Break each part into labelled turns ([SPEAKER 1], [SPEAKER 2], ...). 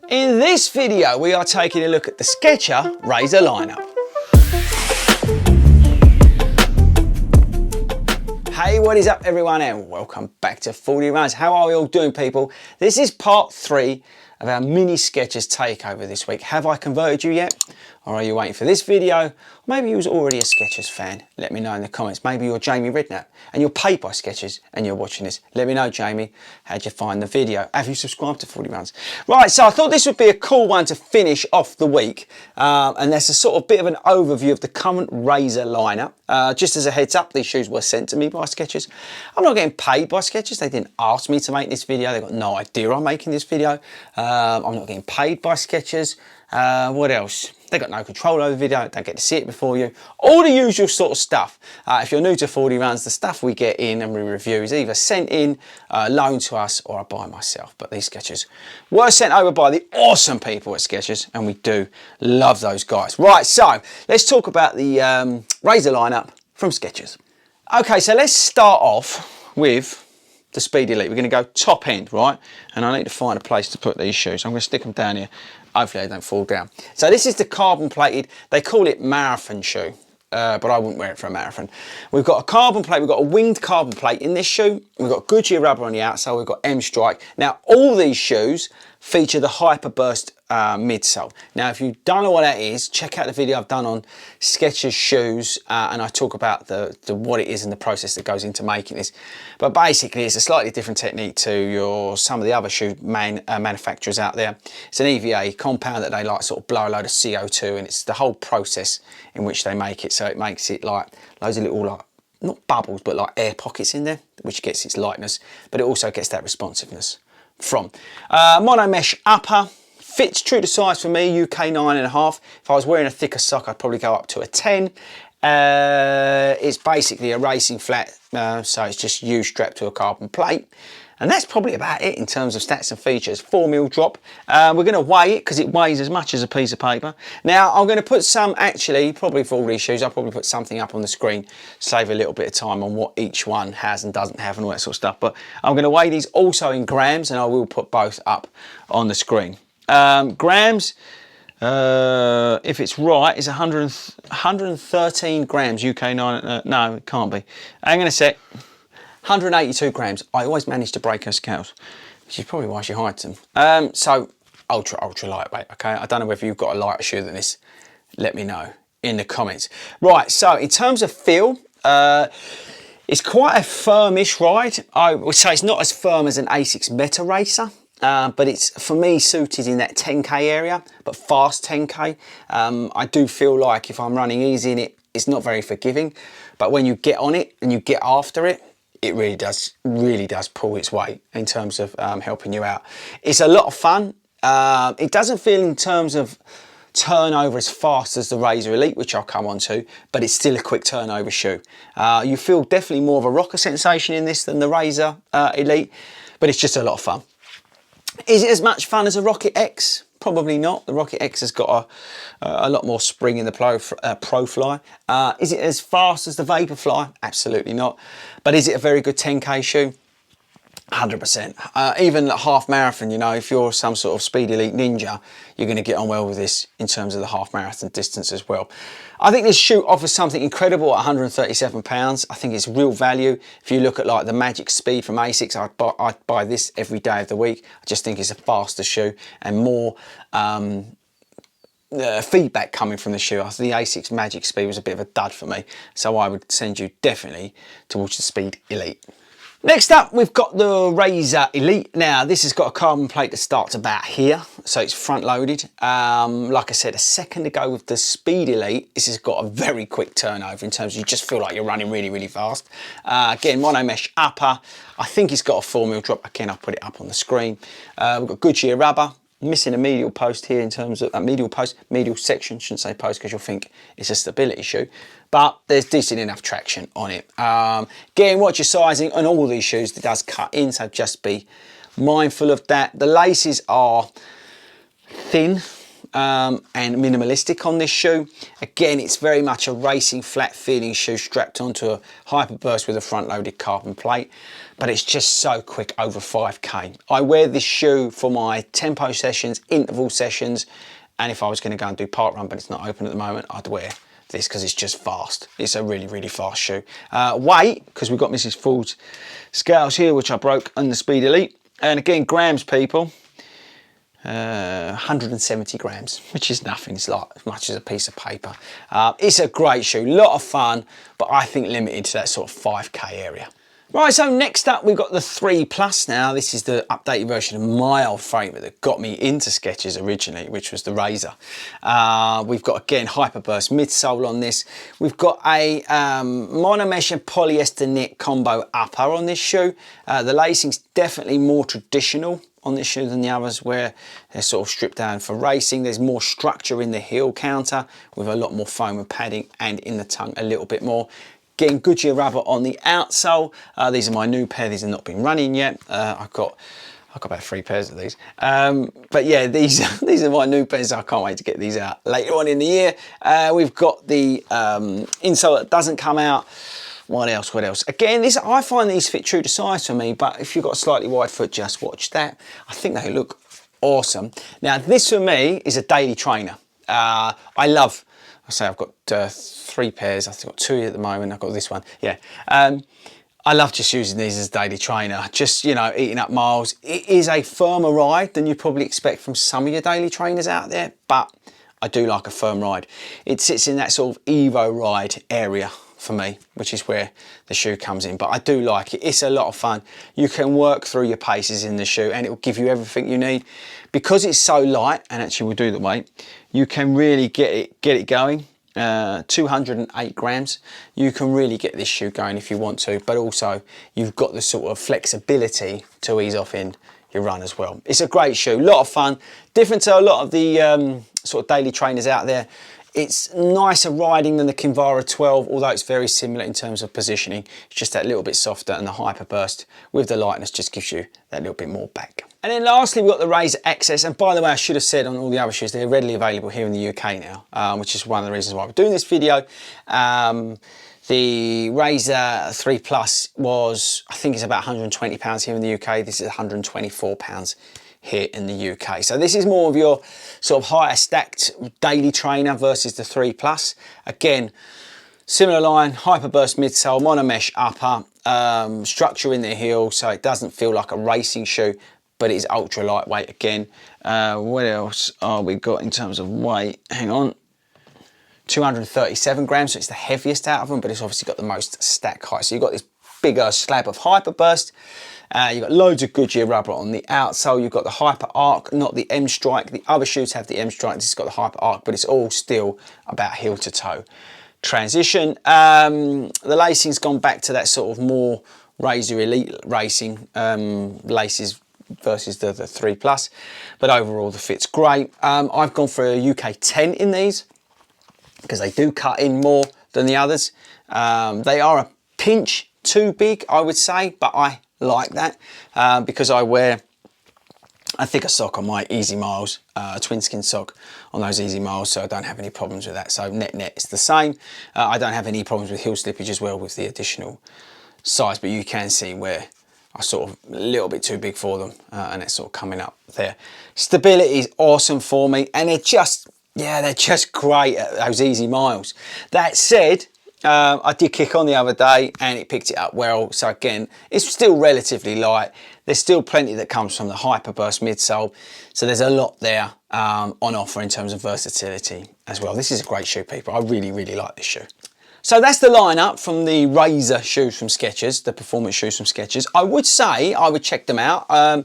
[SPEAKER 1] In this video, we are taking a look at the Skechers Razor lineup. Hey, what is up everyone and welcome back to 40 Runs. How are we all doing, people? This is part 3 of our mini Skechers takeover this week. Have I converted you yet? Or are you waiting for this video? Or maybe you was already a Skechers fan. Let me know in the comments. Maybe you're Jamie Redknapp and you're paid by Skechers and you're watching this. Let me know, Jamie, how'd you find the video? Have you subscribed to 40 Runs? Right, so I thought this would be a cool one to finish off the week. And that's a sort of bit of an overview of the current Razor lineup. Just as a heads up, these shoes were sent to me by Skechers. I'm not getting paid by Skechers. They didn't ask me to make this video. They've got no idea I'm making this video. I'm not getting paid by Skechers. What else? They got no control over the video, don't get to see it before you. All the usual sort of stuff. If you're new to 40 Runs, the stuff we get in and we review is either sent in, loaned to us, or I buy myself. But these Skechers were sent over by the awesome people at Skechers, and we do love those guys. Right, so let's talk about the Razor lineup from Skechers. Okay, so let's start off with the Speed Elite. We're going to go top end, right? And I need to find a place to put these shoes. I'm going to stick them down here. Hopefully they don't fall down. So this is the carbon plated, they call it marathon shoe, but I wouldn't wear it for a marathon. We've got a carbon plate, we've got a winged carbon plate in this shoe. We've got Goodyear rubber on the outside, we've got M Strike. Now all these shoes feature the Hyperburst midsole. Now if you don't know what that is, check out the video I've done on Skechers shoes and I talk about the what it is and the process that goes into making this. But basically it's a slightly different technique to some of the other shoe manufacturers out there. It's an EVA compound that they like sort of blow a load of CO2, and it's the whole process in which they make it. So it makes it like loads of little, like, not bubbles, but like air pockets in there, which gets its lightness, but it also gets that responsiveness from. Mono mesh upper, fits true to size for me, UK 9.5. If I was wearing a thicker sock, I'd probably go up to a 10. It's basically a racing flat, so it's just U strapped to a carbon plate. And that's probably about it in terms of stats and features. 4mm drop. We're going to weigh it because it weighs as much as a piece of paper. Now I'm going to put some, actually, probably for all these shoes, I'll probably put something up on the screen, save a little bit of time on what each one has and doesn't have and all that sort of stuff. But I'm going to weigh these also in grams, and I will put both up on the screen. Grams, if it's right, is 113 grams, UK 9, no, it can't be. Hang on a sec. 182 grams. I always manage to break her scales, which is probably why she hides them. So ultra lightweight, okay? I don't know whether you've got a lighter shoe than this. Let me know in the comments. Right, so in terms of feel, it's quite a firmish ride. I would say it's not as firm as an Asics Meta Racer, but it's, for me, suited in that 10K area, but fast 10K. I do feel like if I'm running easy in it, it's not very forgiving, but when you get on it and you get after it, it really does pull its weight in terms of helping you out. It's a lot of fun. It doesn't feel in terms of turnover as fast as the Razor Elite, which I'll come on to, but it's still a quick turnover shoe. You feel definitely more of a rocker sensation in this than the Razor Elite, but it's just a lot of fun. Is it as much fun as a Rocket X? Probably not. The Rocket X has got a lot more spring in the Pro Fly. Is it as fast as the Vaporfly? Absolutely not. But is it a very good 10K shoe? 100%. Even at half marathon, you know, if you're some sort of Speed Elite ninja, you're going to get on well with this in terms of the half marathon distance as well. I think this shoe offers something incredible at £137. I think it's real value. If you look at like the Magic Speed from Asics, I'd buy this every day of the week. I just think it's a faster shoe and more feedback coming from the shoe. I think the Asics Magic Speed was a bit of a dud for me, so I would send you definitely towards the Speed Elite. Next up, we've got the Razor Elite. Now, this has got a carbon plate that starts about here, so it's front loaded. Like I said a second ago with the Speed Elite, this has got a very quick turnover in terms of you just feel like you're running really fast. Again, mono mesh upper. I think it's got a 4mm drop. Again, I'll put it up on the screen. We've got Goodyear rubber. Missing a medial post here in terms of medial section, shouldn't say post because you'll think it's a stability shoe, but there's decent enough traction on it. Again, watch your sizing on all these shoes. It does cut in, so just be mindful of that. The laces are thin, and minimalistic on this shoe. Again, it's very much a racing flat feeling shoe strapped onto a Hyperburst with a front loaded carbon plate, but it's just so quick, over 5k. I wear this shoe for my tempo sessions, interval sessions, and if I was going to go and do park run, but it's not open at the moment, I'd wear this because it's just fast. It's a really, really fast shoe. Weight, because we've got Mrs. Ford's scales here, which I broke on the Speed Elite. And again, grams, people, 170 grams, which is nothing. It's like as much as a piece of paper. It's a great shoe, lot of fun, but I think limited to that sort of 5k area. Right, so next up we've got the 3 Plus now. This is the updated version of my old favourite that got me into Skechers originally, which was the Razor. We've got, again, Hyperburst midsole on this. We've got a monomesh and polyester knit combo upper on this shoe. The lacing's definitely more traditional on this shoe than the others, where they're sort of stripped down for racing. There's more structure in the heel counter with a lot more foam and padding, and in the tongue a little bit more. Getting Goodyear rubber on the outsole. These are my new pair. These have not been running yet. I've got about 3 pairs of these. But yeah, these are my new pairs. I can't wait to get these out later on in the year. We've got the insole that doesn't come out. What else? What else? Again, I find these fit true to size for me, but if you've got a slightly wide foot, just watch that. I think they look awesome. Now, this for me is a daily trainer. I've got 3 pairs. I've got 2 at the moment. I've got this one. Yeah. I love just using these as a daily trainer. Just, you know, eating up miles. It is a firmer ride than you probably expect from some of your daily trainers out there, but I do like a firm ride. It sits in that sort of Evo ride area for me, which is where the shoe comes in, but I do like it. It's a lot of fun. You can work through your paces in the shoe and it will give you everything you need. Because it's so light, and actually we'll do the weight, you can really get it going. 208 grams. You can really get this shoe going if you want to, but also you've got the sort of flexibility to ease off in your run as well. It's a great shoe, a lot of fun, different to a lot of the sort of daily trainers out there. It's nicer riding than the Kinvara 12, although it's very similar in terms of positioning. It's just that little bit softer, and the Hyperburst with the lightness just gives you that little bit more back. And then lastly, we've got the Razor XS. And by the way, I should have said on all the other shoes, they're readily available here in the UK now, which is one of the reasons why we're doing this video. The Razor 3 Plus was, I think it's about £120 here in the UK. This is £124 here in the UK. So this is more of your sort of higher stacked daily trainer versus the 3 Plus. Again, similar line, Hyperburst midsole, monomesh upper, structure in the heel, so it doesn't feel like a racing shoe, but it is ultra lightweight again. What else are we got in terms of weight? Hang on. 237 grams, so it's the heaviest out of them, but it's obviously got the most stack height. So you've got this bigger slab of Hyperburst. You've got loads of Goodyear rubber on the outsole. You've got the Hyper Arc, not the M Strike. The other shoes have the M Strike. This has got the Hyper Arc, but it's all still about heel to toe transition. The lacing's gone back to that sort of more Razor Elite racing laces versus the 3 Plus, but overall the fit's great. I've gone for a UK 10 in these because they do cut in more than the others. They are a pinch too big, I would say, but I like that because I wear a thicker sock on my Easy Miles, a twin skin sock on those Easy Miles, so I don't have any problems with that. So net it's the same. I don't have any problems with heel slippage as well with the additional size, but you can see where I sort of a little bit too big for them, and it's sort of coming up there. Stability is awesome for me, and they're just great at those Easy Miles. That said, I did kick on the other day and it picked it up well. So again, it's still relatively light. There's still plenty that comes from the Hyperburst midsole. So there's a lot there on offer in terms of versatility as well. This is a great shoe, people. I really, really like this shoe. So that's the lineup from the Razor shoes from Skechers, the performance shoes from Skechers. I would say I would check them out. I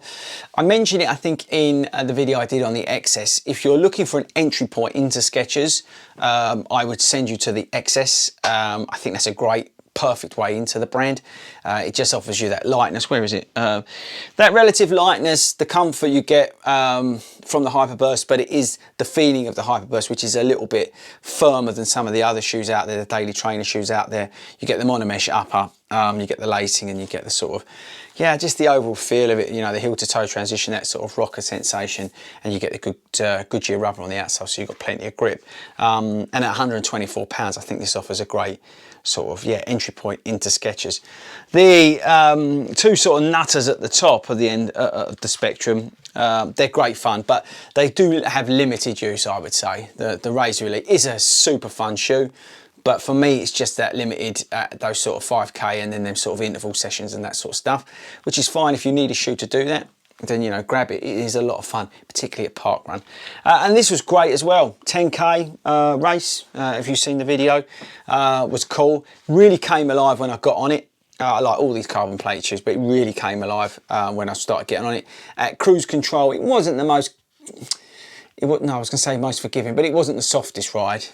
[SPEAKER 1] mentioned it, I think, in the video I did on the XS. If you're looking for an entry point into Skechers, I would send you to the XS. I think that's a great, perfect way into the brand. It just offers you that lightness. Where is it? That relative lightness, the comfort you get from the Hyperburst, but it is the feeling of the Hyperburst, which is a little bit firmer than some of the other shoes out there, the daily trainer shoes out there. You get the monomesh upper, you get the lacing, and you get the sort of, yeah, just the overall feel of it, you know, the heel to toe transition, that sort of rocker sensation, and you get the good Goodyear rubber on the outsole, so you've got plenty of grip. And at £124, I think this offers a great sort of, yeah, entry point into Skechers. The two sort of nutters at the top of the end of the spectrum, they're great fun, but they do have limited use, I would say. The Razor Elite is a super fun shoe, but for me, it's just that limited at those sort of 5K and then them sort of interval sessions and that sort of stuff, which is fine if you need a shoe to do that. Then, you know, grab it. It is a lot of fun, particularly at park run. And this was great as well. 10K race, if you've seen the video, was cool. Really came alive when I got on it. I like all these carbon plate shoes, but it really came alive when I started getting on it. At cruise control, it wasn't the most, I was going to say most forgiving, but it wasn't the softest ride.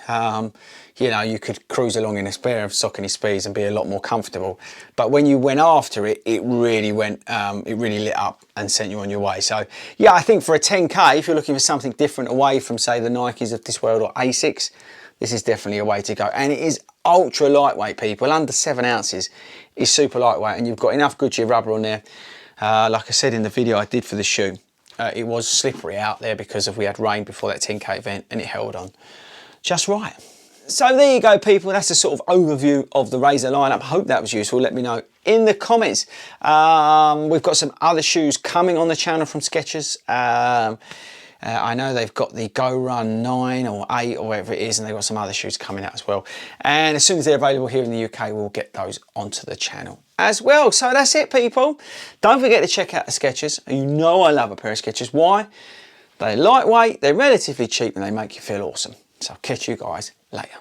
[SPEAKER 1] You know, you could cruise along in a pair of Saucony speeds and be a lot more comfortable. But when you went after it, it really went, it really lit up and sent you on your way. So yeah, I think for a 10K, if you're looking for something different away from, say, the Nikes of this world or Asics, this is definitely a way to go. And it is ultra lightweight, people. Under 7 ounces is super lightweight, and you've got enough Goodyear rubber on there. Like I said in the video I did for the shoe, it was slippery out there because we had rain before that 10K event, and it held on just right. So there you go, people. That's a sort of overview of the Razor lineup. I hope that was useful. Let me know in the comments. We've got some other shoes coming on the channel from Skechers. I know they've got the GORun 9 or 8 or whatever it is, and they've got some other shoes coming out as well. And as soon as they're available here in the UK, we'll get those onto the channel as well. So that's it, people. Don't forget to check out the Skechers. You know I love a pair of Skechers. Why? They're lightweight, they're relatively cheap, and they make you feel awesome. So I'll catch you guys later.